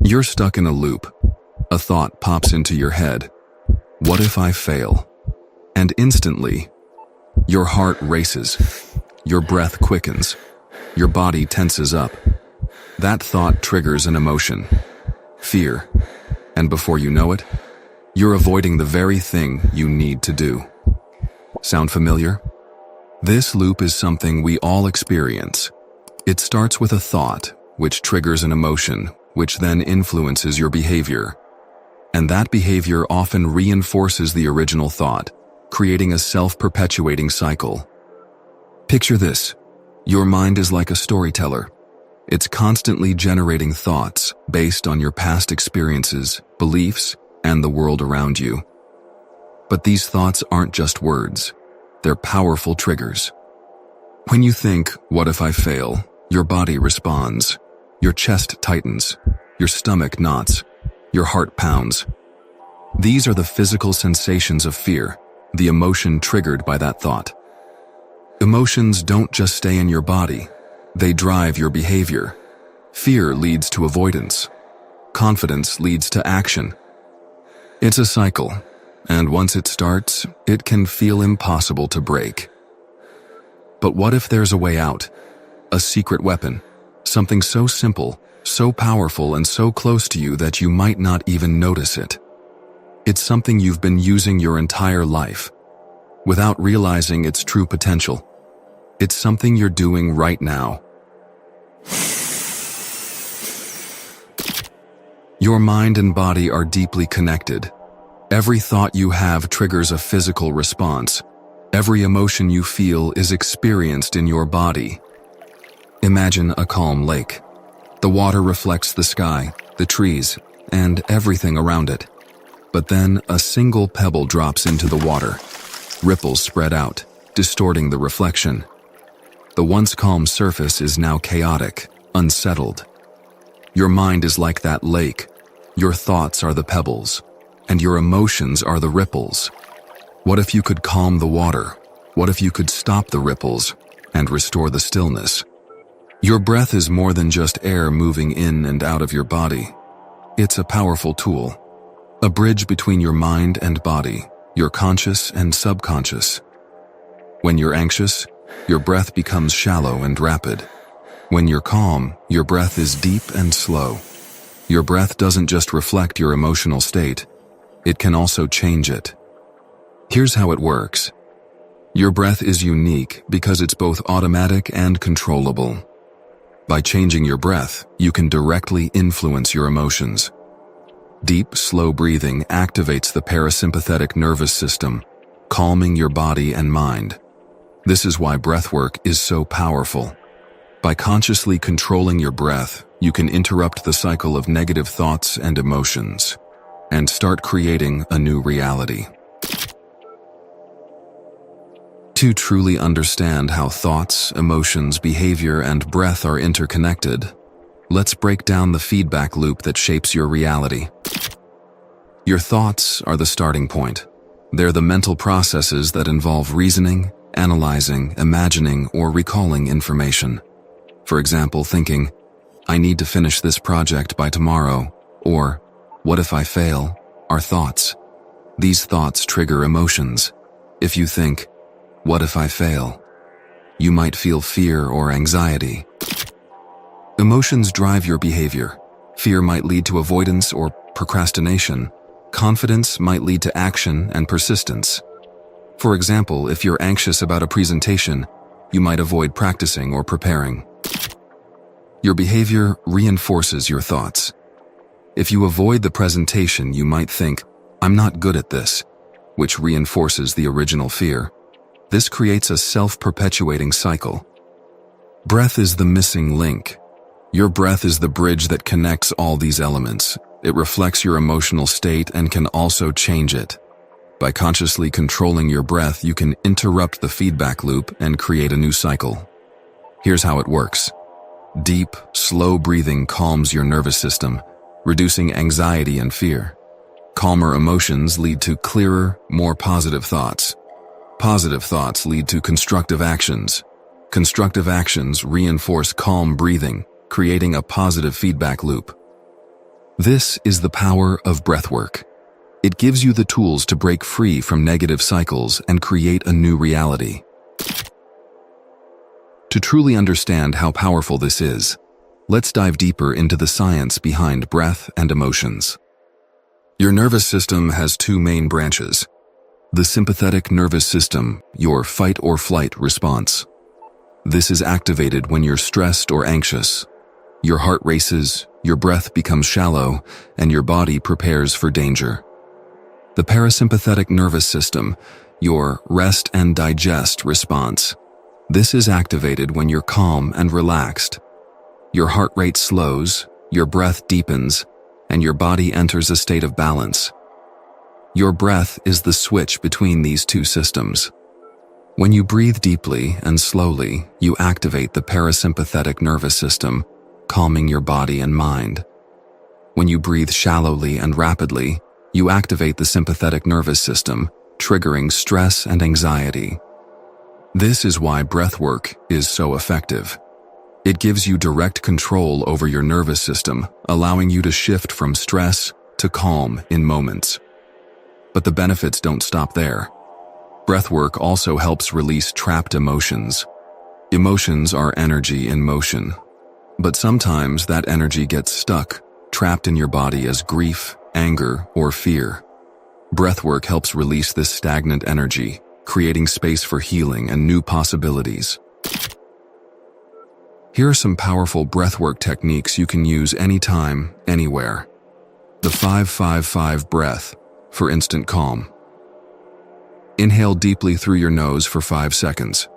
You're stuck in a loop. A thought pops into your head. What if I fail? And instantly, your heart races. Your breath quickens. Your body tenses up. That thought triggers an emotion. Fear. And before you know it, you're avoiding the very thing you need to do. Sound familiar? This loop is something we all experience. It starts with a thought, which triggers an emotion, which then influences your behavior. And that behavior often reinforces the original thought, creating a self-perpetuating cycle. Picture this. Your mind is like a storyteller. It's constantly generating thoughts based on your past experiences, beliefs, and the world around you. But these thoughts aren't just words. They're powerful triggers. When you think, "What if I fail?" your body responds. Your chest tightens. Your stomach knots. Your heart pounds. These are the physical sensations of fear, the emotion triggered by that thought. Emotions don't just stay in your body. They drive your behavior. Fear leads to avoidance. Confidence leads to action. It's a cycle, and once it starts, it can feel impossible to break. But what if there's a way out? A secret weapon, something so simple, so powerful, and so close to you that you might not even notice it. It's something you've been using your entire life, without realizing its true potential. It's something you're doing right now. Your mind and body are deeply connected. Every thought you have triggers a physical response. Every emotion you feel is experienced in your body. Imagine a calm lake. The water reflects the sky, the trees, and everything around it. But then a single pebble drops into the water. Ripples spread out, distorting the reflection. The once calm surface is now chaotic, unsettled. Your mind is like that lake. Your thoughts are the pebbles, and your emotions are the ripples. What if you could calm the water? What if you could stop the ripples and restore the stillness? Your breath is more than just air moving in and out of your body. It's a powerful tool, a bridge between your mind and body, your conscious and subconscious. When you're anxious, your breath becomes shallow and rapid. When you're calm, your breath is deep and slow. Your breath doesn't just reflect your emotional state, it can also change it. Here's how it works. Your breath is unique because it's both automatic and controllable. By changing your breath, you can directly influence your emotions. Deep, slow breathing activates the parasympathetic nervous system, calming your body and mind. This is why breathwork is so powerful. By consciously controlling your breath, you can interrupt the cycle of negative thoughts and emotions, and start creating a new reality. To truly understand how thoughts, emotions, behavior, and breath are interconnected, let's break down the feedback loop that shapes your reality. Your thoughts are the starting point. They're the mental processes that involve reasoning, analyzing, imagining, or recalling information. For example, thinking, "I need to finish this project by tomorrow," or "What if I fail?" are thoughts. These thoughts trigger emotions. If you think, "What if I fail?" you might feel fear or anxiety. Emotions drive your behavior. Fear might lead to avoidance or procrastination. Confidence might lead to action and persistence. For example, if you're anxious about a presentation, you might avoid practicing or preparing. Your behavior reinforces your thoughts. If you avoid the presentation, you might think, "I'm not good at this," which reinforces the original fear. This creates a self-perpetuating cycle. Breath is the missing link. Your breath is the bridge that connects all these elements. It reflects your emotional state and can also change it. By consciously controlling your breath, you can interrupt the feedback loop and create a new cycle. Here's how it works. Deep, slow breathing calms your nervous system, reducing anxiety and fear. Calmer emotions lead to clearer, more positive thoughts. Positive thoughts lead to constructive actions. Constructive actions reinforce calm breathing, creating a positive feedback loop. This is the power of breathwork. It gives you the tools to break free from negative cycles and create a new reality. To truly understand how powerful this is, let's dive deeper into the science behind breath and emotions. Your nervous system has two main branches. The sympathetic nervous system, your fight or flight response. This is activated when you're stressed or anxious. Your heart races, your breath becomes shallow, and your body prepares for danger. The parasympathetic nervous system, your rest and digest response. This is activated when you're calm and relaxed. Your heart rate slows, your breath deepens, and your body enters a state of balance. Your breath is the switch between these two systems. When you breathe deeply and slowly, you activate the parasympathetic nervous system, calming your body and mind. When you breathe shallowly and rapidly, you activate the sympathetic nervous system, triggering stress and anxiety. This is why breathwork is so effective. It gives you direct control over your nervous system, allowing you to shift from stress to calm in moments. But the benefits don't stop there. Breathwork also helps release trapped emotions. Emotions are energy in motion, but sometimes that energy gets stuck, trapped in your body as grief, anger, or fear. Breathwork helps release this stagnant energy, creating space for healing and new possibilities. Here are some powerful breathwork techniques you can use anytime, anywhere. The 5-5-5 breath for instant calm. Inhale deeply through your nose for 5 seconds.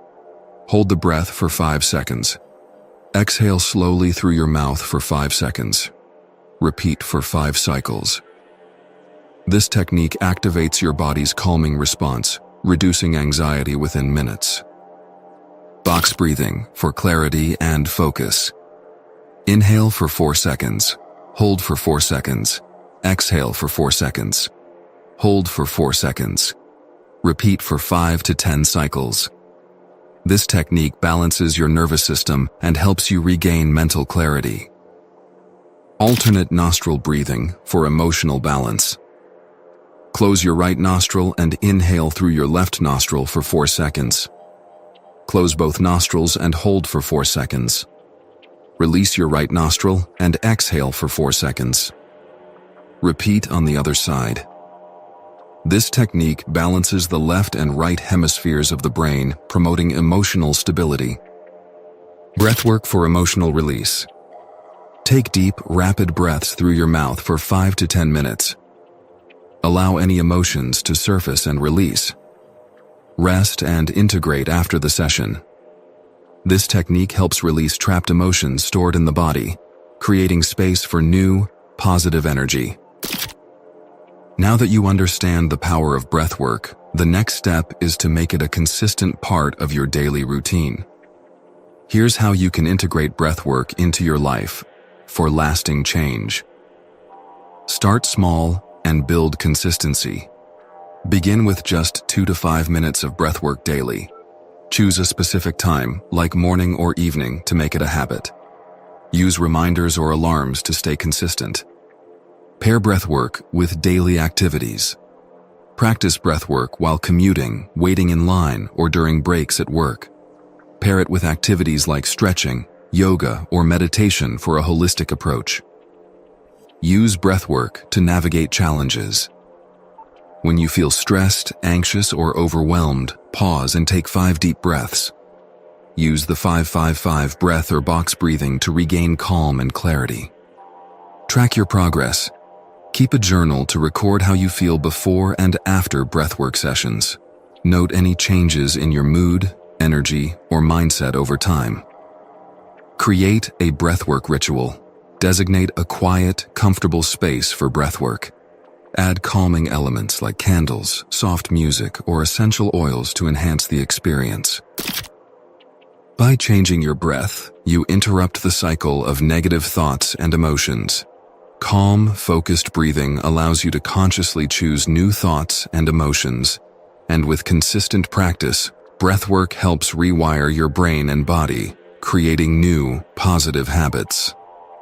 Hold the breath for 5 seconds. Exhale slowly through your mouth for 5 seconds. Repeat for 5 cycles. This technique activates your body's calming response, reducing anxiety within minutes. Box breathing for clarity and focus. Inhale for 4 seconds. Hold for 4 seconds. Exhale for 4 seconds. Hold for 4 seconds. Repeat for 5 to 10 cycles. This technique balances your nervous system and helps you regain mental clarity. Alternate nostril breathing for emotional balance. Close your right nostril and inhale through your left nostril for 4 seconds. Close both nostrils and hold for 4 seconds. Release your right nostril and exhale for 4 seconds. Repeat on the other side. This technique balances the left and right hemispheres of the brain, promoting emotional stability. Breathwork for emotional release. Take deep, rapid breaths through your mouth for 5 to 10 minutes. Allow any emotions to surface and release. Rest and integrate after the session. This technique helps release trapped emotions stored in the body, creating space for new, positive energy. Now that you understand the power of breathwork, the next step is to make it a consistent part of your daily routine. Here's how you can integrate breathwork into your life for lasting change. Start small and build consistency. Begin with just 2 to 5 minutes of breathwork daily. Choose a specific time, like morning or evening, to make it a habit. Use reminders or alarms to stay consistent. Pair breathwork with daily activities. Practice breathwork while commuting, waiting in line, or during breaks at work. Pair it with activities like stretching, yoga, or meditation for a holistic approach. Use breathwork to navigate challenges. When you feel stressed, anxious, or overwhelmed, pause and take 5 deep breaths. Use the 5-5-5 breath or box breathing to regain calm and clarity. Track your progress. Keep a journal to record how you feel before and after breathwork sessions. Note any changes in your mood, energy, or mindset over time. Create a breathwork ritual. Designate a quiet, comfortable space for breathwork. Add calming elements like candles, soft music, or essential oils to enhance the experience. By changing your breath, you interrupt the cycle of negative thoughts and emotions. Calm, focused breathing allows you to consciously choose new thoughts and emotions, and with consistent practice, breathwork helps rewire your brain and body, creating new, positive habits.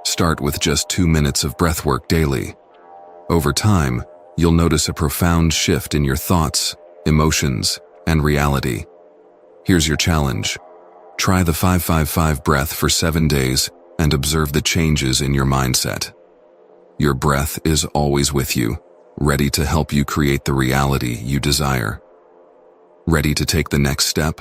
Start with just 2 minutes of breathwork daily. Over time, you'll notice a profound shift in your thoughts, emotions, and reality. Here's your challenge. Try the 5-5-5 breath for 7 days and observe the changes in your mindset. Your breath is always with you, ready to help you create the reality you desire. Ready to take the next step?